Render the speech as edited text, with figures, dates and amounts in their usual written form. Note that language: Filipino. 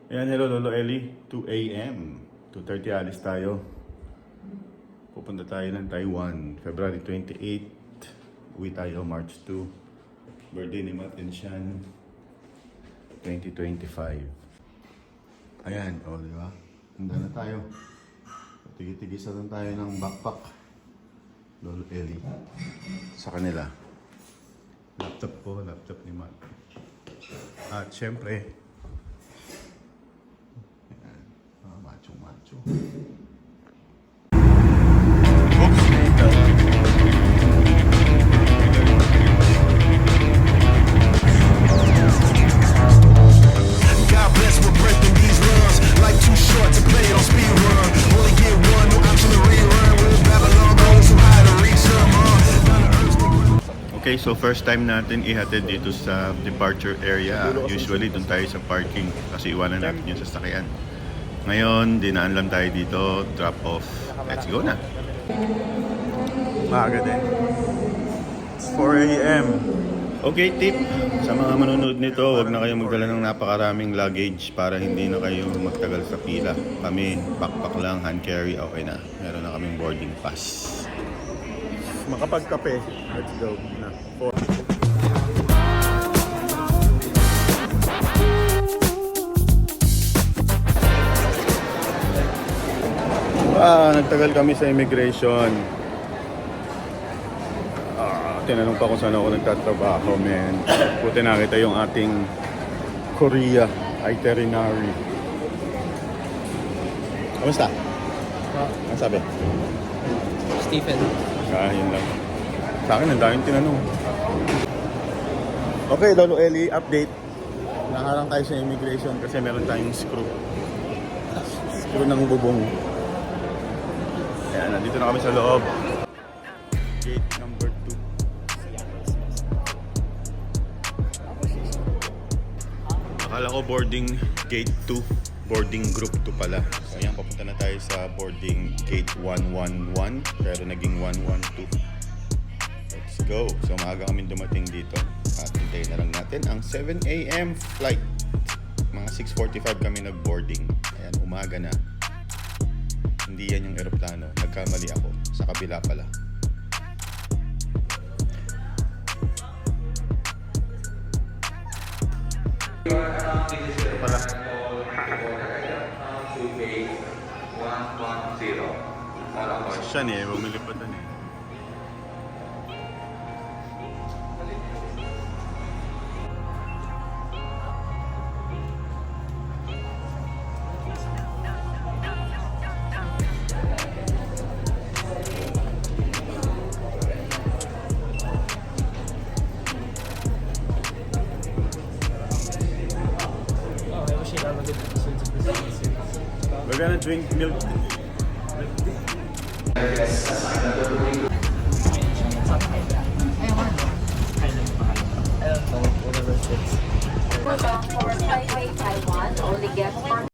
Ayan, hello Lolo Eli. 2 a.m. 2:30 alis tayo. Pupunta tayo ng Taiwan. February 28. Uwi tayo March 2. Birthday ni Martin Shan. 2025. Ayan, o diba? Handa na tayo. Tigi-tigisan lang tayo ng backpack. Lolo Eli. Sa kanila. Laptop ko, laptop ni Matt. At syempre, macho. Oops, God bless, we're breaking these runs. Life too short to play it on speed run. Only get one, no option to rerun. With Babylon going too high to reach them. Okay, so first time natin ihatid dito sa departure area. Usually dun tayo sa parking kasi iwanan natin yung sasakyan. Ngayon, dinaan lang tayo dito, drop off. Let's go na. Maaga din. It's 4 a.m. Okay, tip. Sa mga manonood nito, huwag na kayong magdala ng napakaraming luggage para hindi na kayo magtagal sa pila. Kami, backpack lang, hand carry, okay na. Meron na kaming boarding pass. Makapagkape. Let's go na. 4. Nagtagal kami sa immigration. Tinanong pa kung saan ako nagtatrabaho, men. Buti nakita yung ating Korea itinerary. Kamusta? Ano sabi? Stephen. Yun lang. Sa akin, ang daming tinanong. Okay, Lolo Eli, update. Naharang tayo sa immigration kasi meron tayong screw. Screw ng bubong. Ayan, nandito na kami sa loob. Gate number 2. Akala ko boarding gate 2. Boarding group 2 pala. So ayan, papunta na tayo sa boarding gate 111. Pero naging 112. Let's go. So maaga kami dumating dito. At hintayin na lang natin ang 7 a.m. flight. Mga 6:45 kami nag-boarding. Ayan, umaga na. Hindi yan yung eroplano. Nagkamali ako. Sa kabila pala. Ito pala. Siya niya, bumili pa doon eh. We're gonna drink milk. For 5 Taiwan, only get 4